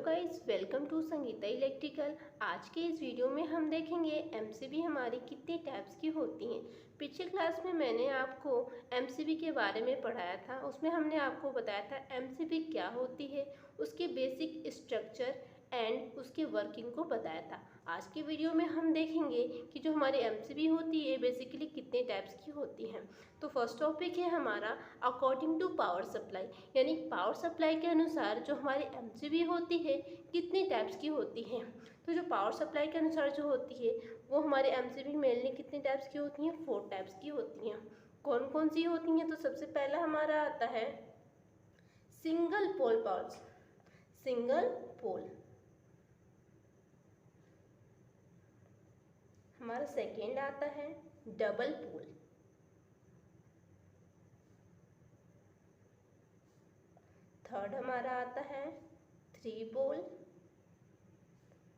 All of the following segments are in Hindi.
Guys, welcome to Sangeeta electrical. आज के इस वीडियो में हम देखेंगे एमसीबी हमारी कितने टाइप्स की होती हैं। पिछले क्लास में मैंने आपको एमसीबी के बारे में पढ़ाया था। उसमें हमने आपको बताया था एमसीबी क्या होती है, उसके बेसिक स्ट्रक्चर एंड उसके वर्किंग को बताया था। आज के वीडियो में हम देखेंगे कि जो हमारी एमसीबी होती है बेसिकली कितने टाइप्स की होती हैं। तो फर्स्ट टॉपिक है हमारा अकॉर्डिंग टू पावर सप्लाई, यानी पावर सप्लाई के अनुसार जो हमारी एमसीबी होती है कितने टाइप्स की होती है। तो जो पावर सप्लाई के अनुसार जो होती है वो हमारे एमसीबी मेनली कितने टाइप्स की होती हैं, 4 टाइप्स की होती हैं। कौन कौन सी होती हैं? तो सबसे पहला हमारा आता है single pole power, single pole. हमारा सेकेंड आता है डबल पोल। थर्ड हमारा आता है 3 पोल।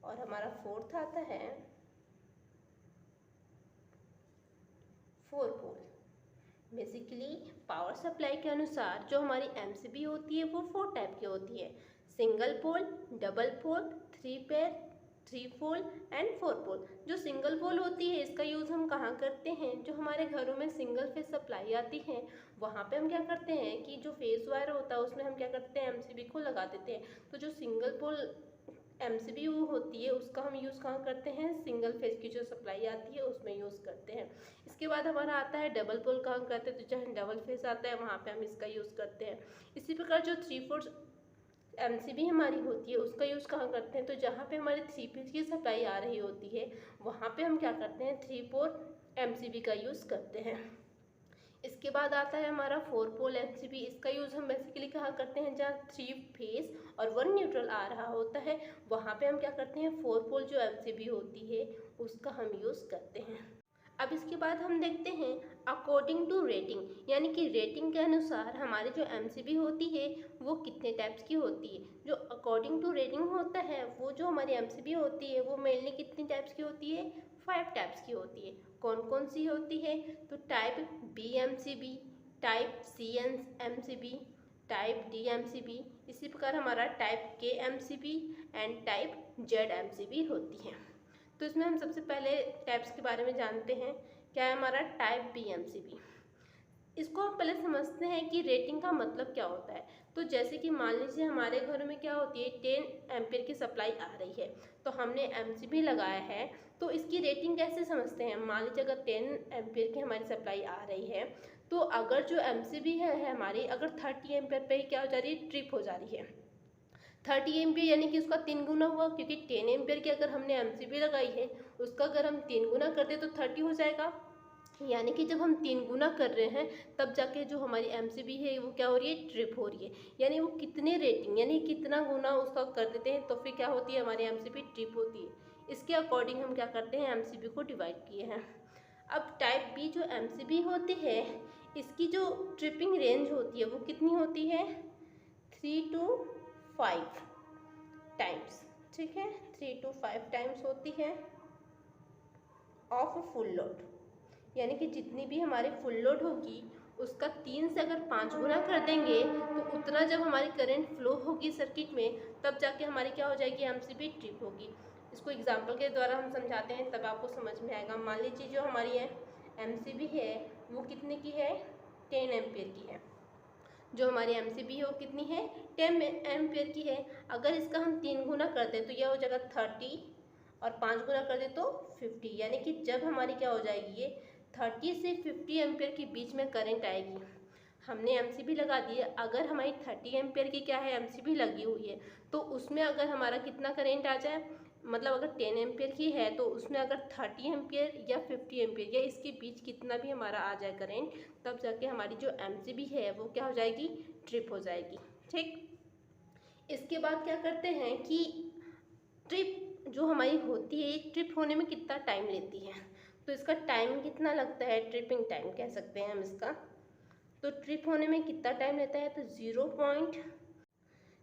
और हमारा फोर्थ आता है 4 पोल। बेसिकली पावर सप्लाई के अनुसार जो हमारी एमसीबी होती है वो 4 टाइप की होती है, single pole, double pole, 3 pole and 4 pole. जो सिंगल पोल होती है इसका यूज़ हम कहाँ करते हैं? जो हमारे घरों में सिंगल फेज सप्लाई आती है वहाँ पे हम क्या करते हैं कि जो फेस वायर होता है उसमें हम क्या करते हैं, एमसीबी को लगा देते हैं। तो जो सिंगल पोल एमसीबी होती है उसका हम यूज़ कहाँ करते हैं? सिंगल फेज की जो सप्लाई आती है उसमें यूज़ करते हैं। इसके बाद हमारा आता है डबल पोल, कहाँ करते हैं? तो जहाँ डबल फेज आता है वहाँ पे हम इसका यूज़ करते हैं। इसी प्रकार जो 3/4 एमसीबी हमारी होती है उसका यूज़ कहाँ करते हैं? तो जहाँ पे हमारे 3 फेज की सप्लाई आ रही होती है वहाँ पे हम क्या करते हैं? 3/4 एमसीबी का यूज़ करते हैं। इसके बाद आता है हमारा 4 पोल एमसीबी। इसका यूज़ हम बेसिकली कहाँ करते हैं? जहाँ 3 फेज और 1 न्यूट्रल आ रहा होता है वहाँ पे हम क्या करते हैं? 4 पोल जो एमसीबी होती है उसका हम यूज़ करते हैं। अब इसके बाद हम देखते हैं अकॉर्डिंग टू रेटिंग, यानी कि रेटिंग के अनुसार हमारी जो एमसीबी होती है वो कितने टाइप्स की होती है। जो अकॉर्डिंग टू रेटिंग होता है वो जो हमारी एमसीबी होती है वो मेनली कितनी टाइप्स की होती है? 5 टाइप्स की होती है। कौन कौन सी होती है? तो type B MCB, type C MCB, type D MCB, इसी प्रकार हमारा type K MCB and type Z MCB होती है। तो इसमें हम सबसे पहले टाइप्स के बारे में जानते हैं। क्या है हमारा टाइप बी एमसीबी? इसको हम पहले समझते हैं कि रेटिंग का मतलब क्या होता है। तो जैसे कि मान लीजिए हमारे घरों में क्या होती है, 10 एम्पीयर की सप्लाई आ रही है तो हमने एमसीबी लगाया है, तो इसकी रेटिंग कैसे समझते हैं? मान लीजिए अगर 10 एम्पीयर की हमारी सप्लाई आ रही है तो अगर जो एमसीबी है हमारी अगर 30 एम्पीयर पे ही क्या हो जा रही है? ट्रिप हो जा रही है। 30 एम्पीयर यानी कि उसका 3 गुना हुआ, क्योंकि 10 एम्पीयर की अगर हमने एमसीबी लगाई है उसका अगर हम 3 गुना कर दे तो 30 हो जाएगा। यानी कि जब हम 3 गुना कर रहे हैं तब जाके जो हमारी एमसीबी है वो क्या हो रही है? ट्रिप हो रही है। यानी वो कितने रेटिंग यानी कितना गुना उसका कर देते हैं तो फिर क्या होती है? हमारी एमसीबी ट्रिप होती है। इसके अकॉर्डिंग हम क्या करते हैं? एमसीबी को डिवाइड किए हैं। अब टाइप बी जो एमसीबी होती है इसकी जो ट्रिपिंग रेंज होती है वो कितनी होती है? 3 to 5 टाइम्स। ठीक है, 3 to 5 टाइम्स होती है ऑफ फुल लोड। यानी कि जितनी भी हमारी फुल लोड होगी उसका 3 से अगर 5 गुना कर देंगे तो उतना जब हमारी करंट फ्लो होगी सर्किट में तब जाके हमारी क्या हो जाएगी? एमसीबी ट्रिप होगी। इसको एग्जांपल के द्वारा हम समझाते हैं तब आपको समझ में आएगा। मान लीजिए जो हमारी एमसीबी है वो कितने की है? 10 एम्पीयर की है। जो हमारी एमसीबी है वो कितनी है? 10 एम्पीयर की है। अगर इसका हम 3 गुना कर दें तो यह हो जाएगा 30 और 5 गुना कर दे तो 50। यानी कि जब हमारी क्या हो जाएगी? ये 30 से 50 एम्पीयर के बीच में करंट आएगी। हमने एमसीबी लगा दी है, अगर हमारी 30 एम्पीयर की क्या है? एमसीबी लगी हुई है, तो उसमें अगर हमारा कितना करंट आ जाए, मतलब अगर 10 एम्पीयर की है तो उसमें अगर 30 एम्पीयर या 50 एम्पीयर या इसके बीच कितना भी हमारा आ जाए करंट, तब जाके हमारी जो एमसीबी है वो क्या हो जाएगी? ट्रिप हो जाएगी। ठीक, इसके बाद क्या करते हैं कि ट्रिप जो हमारी होती है ट्रिप होने में कितना टाइम लेती है? तो इसका टाइम कितना लगता है? ट्रिपिंग टाइम कह सकते हैं हम इसका। तो ट्रिप होने में कितना टाइम लेता है? तो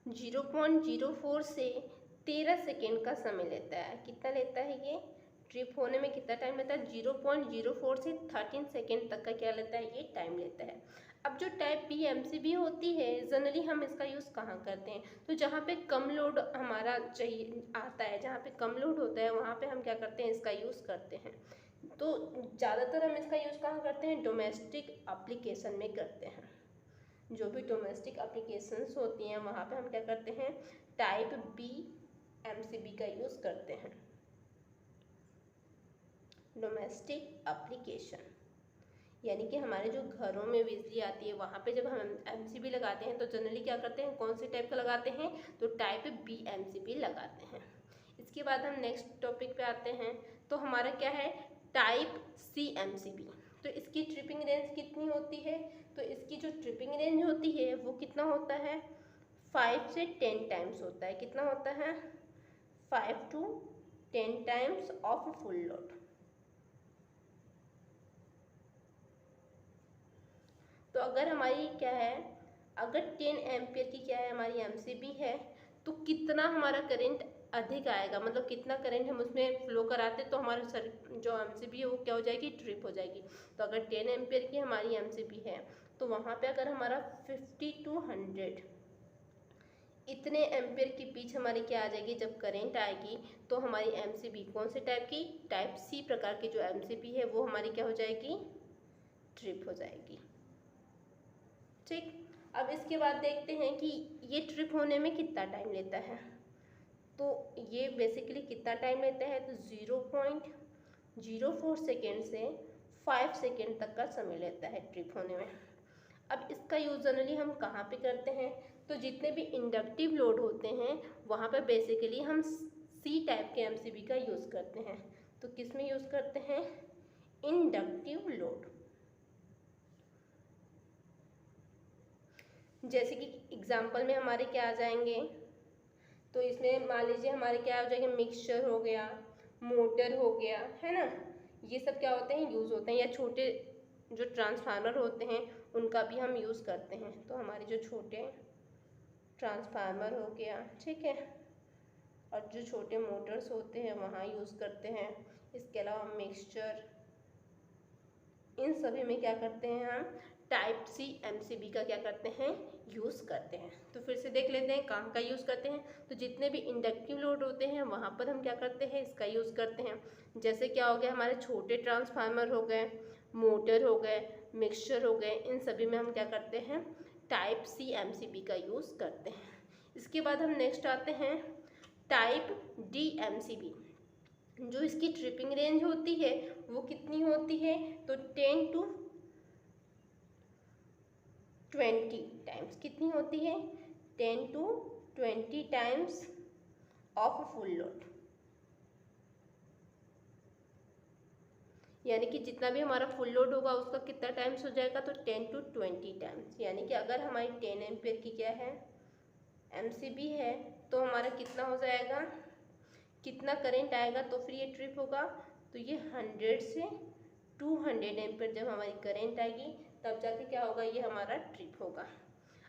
0.04 से 13 सेकेंड का समय लेता है। कितना लेता है ये? ट्रिप होने में कितना टाइम लेता है? 0.04 से 13 सेकेंड तक का क्या लेता है? ये टाइम लेता है। अब जो टाइप बी एमसीबी होती है जनरली हम इसका यूज़ कहाँ करते हैं, तो जहाँ पे कम लोड हमारा चाहिए आता है, जहाँ पे कम लोड होता है वहाँ पे हम क्या करते हैं, इसका यूज़ करते हैं। तो ज़्यादातर हम इसका यूज़ कहाँ करते हैं, डोमेस्टिक एप्लीकेशन में करते हैं। जो भी डोमेस्टिक एप्लीकेशंस होती हैं वहाँ पे हम क्या करते हैं, टाइप बी एमसीबी का यूज़ करते हैं। डोमेस्टिक एप्लीकेशन यानी कि हमारे जो घरों में बिजली आती है वहाँ पे जब हम एमसीबी लगाते हैं तो जनरली क्या करते हैं, कौन से टाइप का लगाते हैं, तो टाइप बी एमसीबी लगाते हैं। इसके बाद हम नेक्स्ट टॉपिक पे आते हैं, तो हमारा क्या है, टाइप सी एमसीबी। तो इसकी ट्रिपिंग रेंज कितनी होती है, तो इसकी जो ट्रिपिंग रेंज होती है वो कितना होता है, 5 से 10 टाइम्स होता है। कितना होता है, 5 to 10 times of full load. तो अगर हमारी क्या है, अगर 10 एम्पियर की क्या है हमारी एमसीबी है, तो कितना हमारा करंट अधिक आएगा, मतलब कितना करंट हम उसमें फ्लो कराते तो हमारा जो एमसीबी है वो क्या हो जाएगी, ट्रिप हो जाएगी। तो अगर 10 एम्पियर की हमारी एमसीबी है तो वहाँ पे अगर हमारा 50 to 100 इतने एम्पियर के बीच हमारी क्या आ जाएगी, जब करंट आएगी तो हमारी एमसीबी कौन से टाइप की, टाइप सी प्रकार की जो एमसीबी है वो हमारी क्या हो जाएगी, ट्रिप हो जाएगी। ठीक, अब इसके बाद देखते हैं कि ये ट्रिप होने में कितना टाइम लेता है। तो ये बेसिकली कितना टाइम लेता है, तो 0.04 सेकेंड से 5 सेकेंड तक का समय लेता है ट्रिप होने में। अब इसका यूज़ जनरली हम कहाँ पे करते हैं, तो जितने भी इंडक्टिव लोड होते हैं वहाँ पे बेसिकली हम सी टाइप के एमसीबी का यूज़ करते हैं। तो किस में यूज़ करते हैं, इंडक्टिव लोड। जैसे कि एग्जाम्पल में हमारे क्या आ जाएंगे, तो इसमें मान लीजिए हमारे क्या हो जाएंगे, मिक्सचर हो गया, मोटर हो गया, है ना, ये सब क्या होते हैं, यूज़ होते हैं। या छोटे जो ट्रांसफार्मर होते हैं उनका भी हम यूज़ करते हैं। तो हमारे जो छोटे ट्रांसफार्मर हो गया, ठीक है, और जो छोटे मोटर्स होते हैं वहाँ यूज़ करते हैं। इसके अलावा मिक्सचर, इन सभी में क्या करते हैं, हम टाइप सी एमसीबी का क्या करते हैं, यूज़ करते हैं। तो फिर से देख लेते हैं कहाँ का यूज़ करते हैं, तो जितने भी इंडक्टिव लोड होते हैं वहाँ पर हम क्या करते हैं, इसका यूज़ करते हैं। जैसे क्या हो गया, हमारे छोटे ट्रांसफार्मर हो गए, मोटर हो गए, मिक्सचर हो गए, इन सभी में हम क्या करते हैं, टाइप सी एमसीबी का यूज़ करते हैं। इसके बाद हम नेक्स्ट आते हैं टाइप डी एमसीबी। जो इसकी ट्रिपिंग रेंज होती है वो कितनी होती है, तो 10 to 20 टाइम्स। कितनी होती है, 10 to 20 times of full load. यानी कि जितना भी हमारा फुल लोड होगा उसका कितना टाइम्स हो जाएगा, तो 10 to 20 टाइम्स। यानी कि अगर हमारी 10 एम्पियर की क्या है, एमसीबी है, तो हमारा कितना हो जाएगा, कितना करंट आएगा तो फिर ये ट्रिप होगा, तो ये 100 से 200 एम्पियर जब हमारी करंट आएगी तब जाके क्या होगा, ये हमारा ट्रिप होगा।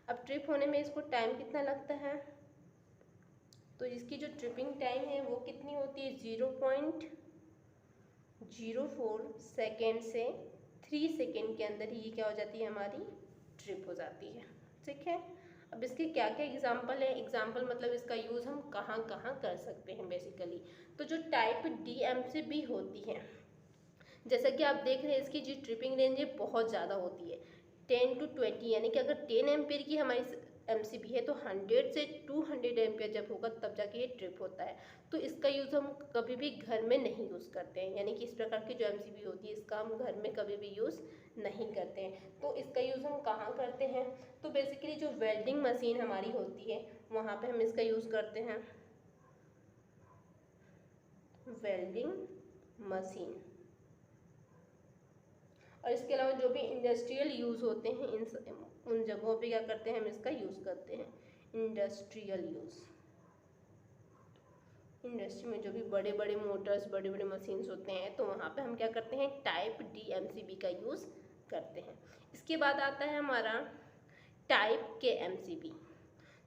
अब ट्रिप होने में इसको टाइम कितना लगता है, तो इसकी जो ट्रिपिंग टाइम है वो कितनी होती है, 0.04 सेकेंड से 3 सेकेंड के अंदर ही ये क्या हो जाती है, हमारी ट्रिप हो जाती है। ठीक है, अब इसके क्या क्या एग्जाम्पल है, एग्जाम्पल मतलब इसका यूज़ हम कहाँ कहाँ कर सकते हैं बेसिकली। तो जो टाइप डी एमसीबी होती है, जैसा कि आप देख रहे हैं इसकी जो ट्रिपिंग रेंज है बहुत ज़्यादा होती है, 10 to 20। यानी कि अगर 10 एम्पियर की हमारी एमसीबी है तो 100 से 200 एम्पियर जब होगा तब जाके ये ट्रिप होता है। तो इसका यूज़ हम कभी भी घर में नहीं यूज़ करते हैं, यानी कि इस प्रकार की जो एमसीबी होती है इसका हम घर में कभी भी यूज़ नहीं करते हैं। तो इसका यूज़ हम कहाँ करते हैं, तो बेसिकली जो वेल्डिंग मशीन हमारी होती है वहाँ पे हम इसका यूज़ करते हैं, वेल्डिंग मशीन। और इसके अलावा जो भी इंडस्ट्रियल यूज़ होते हैं उन जगहों पे क्या करते हैं, हम इसका यूज़ करते हैं, इंडस्ट्रियल यूज़। इंडस्ट्री में जो भी बड़े बड़े मोटर्स, बड़े बड़े मशीन्स होते हैं तो वहाँ पे हम क्या करते हैं, टाइप डी एमसीबी का यूज़ करते हैं। इसके बाद आता है हमारा टाइप के एमसीबी।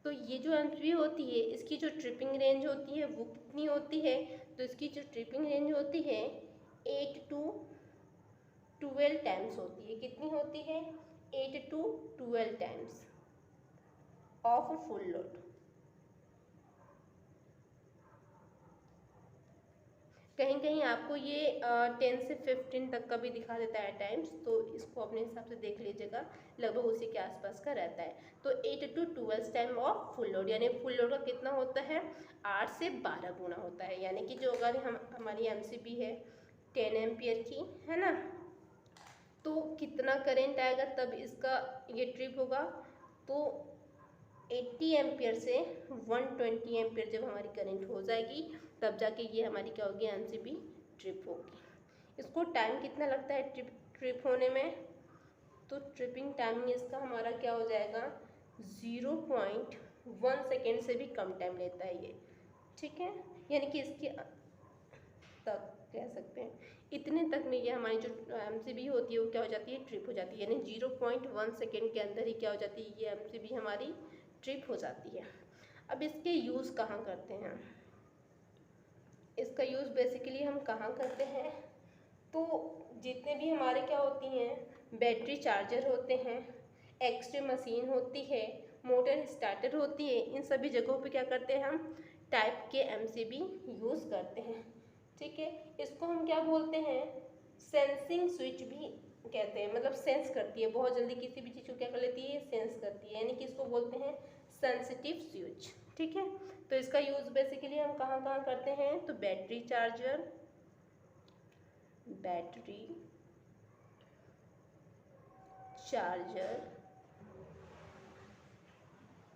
तो ये जो एमसीबी होती है इसकी जो ट्रिपिंग रेंज होती है वो कितनी होती है, तो इसकी जो ट्रिपिंग रेंज होती है 8 to 12 टाइम्स होती है। कितनी होती है, 8 to 12 times of full load. कहीं कहीं आपको ये 10 से 15 तक का भी दिखा देता है टाइम्स, तो इसको अपने हिसाब से देख लीजिएगा, लगभग उसी के आसपास का रहता है। तो 8 to 12 time of full load, यानी फुल लोड का कितना होता है, 8 से 12 गुना होता है। यानी कि जो अगर हमारी एमसीबी है 10 एम्पियर की, है ना, तो कितना करेंट आएगा तब इसका ये ट्रिप होगा, तो 80 एम्पियर से 120 एम्पियर जब हमारी करंट हो जाएगी तब जाके ये हमारी क्या होगी, एमसीबी ट्रिप होगी। इसको टाइम कितना लगता है ट्रिप होने में, तो ट्रिपिंग टाइमिंग इसका हमारा क्या हो जाएगा, 0.1 सेकेंड से भी कम टाइम लेता है ये, ठीक है। यानी कि इसके तक कह सकते हैं, इतने तक में ये हमारी जो एमसीबी होती है वो क्या हो जाती है, ट्रिप हो जाती है। यानी 0.1 सेकेंड के अंदर ही क्या हो जाती है, ये एमसीबी हमारी ट्रिप हो जाती है। अब इसके यूज़ कहाँ करते हैं, इसका यूज़ बेसिकली हम कहाँ करते हैं, तो जितने भी हमारे क्या होती हैं, बैटरी चार्जर होते हैं, एक्सरे मशीन होती है, मोटर स्टार्टर होती है, इन सभी जगहों पे क्या करते हैं, हम टाइप के एमसीबी यूज़ करते हैं, ठीक है। इसको हम क्या बोलते हैं, सेंसिंग स्विच भी कहते हैं, मतलब सेंस करती है, बहुत जल्दी किसी भी चीज़ को क्या कर लेती है, सेंस करती है, यानी कि इसको बोलते हैं सेंसिटिव स्विच, ठीक है। तो इसका यूज़ बेसिकली हम कहाँ कहाँ करते हैं, तो बैटरी चार्जर,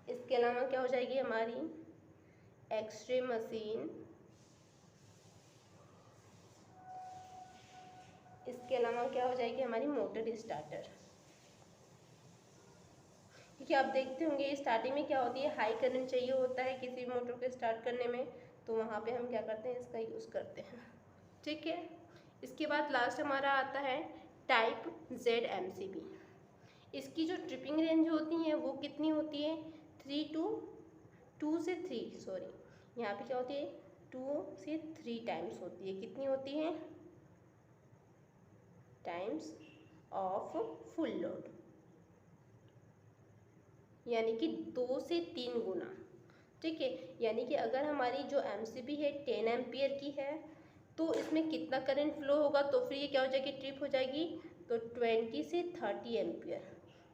इसके अलावा क्या हो जाएगी हमारी एक्सरे मशीन, इसके अलावा क्या हो जाएगी हमारी मोटर स्टार्टर। क्योंकि आप देखते होंगे स्टार्टिंग में क्या होती है, हाई करंट चाहिए होता है किसी मोटर को स्टार्ट करने में, तो वहाँ पे हम क्या करते हैं, इसका यूज़ करते हैं, ठीक है। इसके बाद लास्ट हमारा आता है टाइप जेड एमसीबी। इसकी जो ट्रिपिंग रेंज होती है वो कितनी होती है, 2 से 3 यहाँ पे क्या होती है, 2 से 3 टाइम्स होती है। कितनी होती है, टाइम्स ऑफ फुल लोड, यानी कि 2 से 3 गुना, ठीक है। यानी कि अगर हमारी जो एमसीबी है 10 एम्पियर की है, तो इसमें कितना करंट फ्लो होगा, तो फिर ये क्या हो जाएगी, ट्रिप हो जाएगी, तो 20 से 30 एम्पियर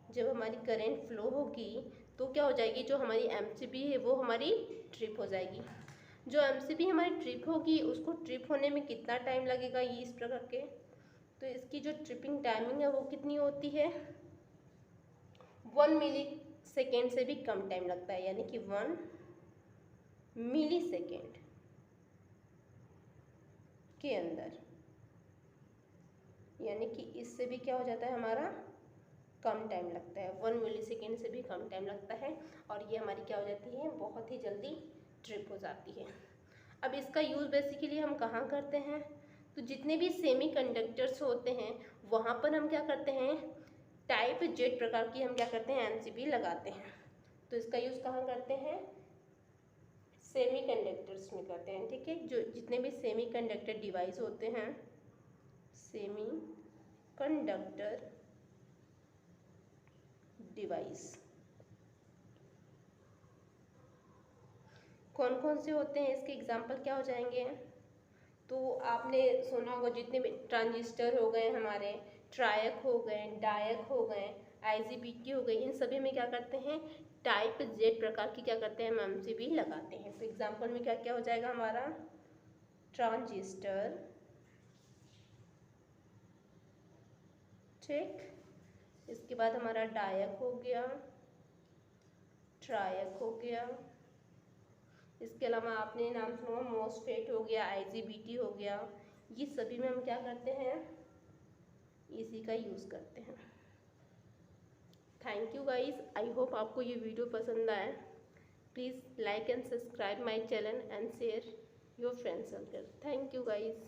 जब हमारी करंट फ्लो होगी तो क्या हो जाएगी, जो हमारी एमसीबी है वो हमारी ट्रिप हो जाएगी। जो एमसीबी हमारी ट्रिप होगी उसको ट्रिप होने में कितना टाइम लगेगा, ये इस प्रकार के, तो इसकी जो ट्रिपिंग टाइमिंग है वो कितनी होती है, 1 मिली सेकेंड से भी कम टाइम लगता है, यानी कि 1 मिली सेकेंड के अंदर, यानी कि इससे भी क्या हो जाता है, हमारा कम टाइम लगता है, 1 मिली सेकेंड से भी कम टाइम लगता है, और ये हमारी क्या हो जाती है, बहुत ही जल्दी ट्रिप हो जाती है। अब इसका यूज़ बेसिकली हम कहाँ करते हैं, तो जितने भी सेमी कंडक्टर्स होते हैं वहाँ पर हम क्या करते हैं, टाइप जेड प्रकार की हम क्या करते हैं, एमसीबी लगाते हैं। तो इसका यूज़ कहाँ करते हैं, सेमी कंडक्टर्स में करते हैं, ठीक है। जो जितने भी सेमी कंडक्टर डिवाइस होते हैं, सेमी कंडक्टर डिवाइस कौन कौन से होते हैं, इसके एग्जाम्पल क्या हो जाएंगे, तो आपने सुना होगा जितने भी ट्रांजिस्टर हो गए हमारे, ट्रायक हो गए, डायक हो गए, आईजीबीटी हो गई, इन सभी में क्या करते हैं, टाइप जेड प्रकार की क्या करते हैं, हम एमसीबी लगाते हैं। तो एग्जाम्पल में क्या क्या हो जाएगा हमारा, ट्रांजिस्टर, ठीक, इसके बाद हमारा डायक हो गया, ट्रायक हो गया, इसके अलावा आपने नाम सुना मॉसफेट हो गया, आईजीबीटी हो गया, ये सभी में हम क्या करते हैं, इसी का यूज़ करते हैं। Thank you guys, I hope आपको ये वीडियो पसंद आए। Please like and subscribe my channel and share your friends circle. Thank you guys.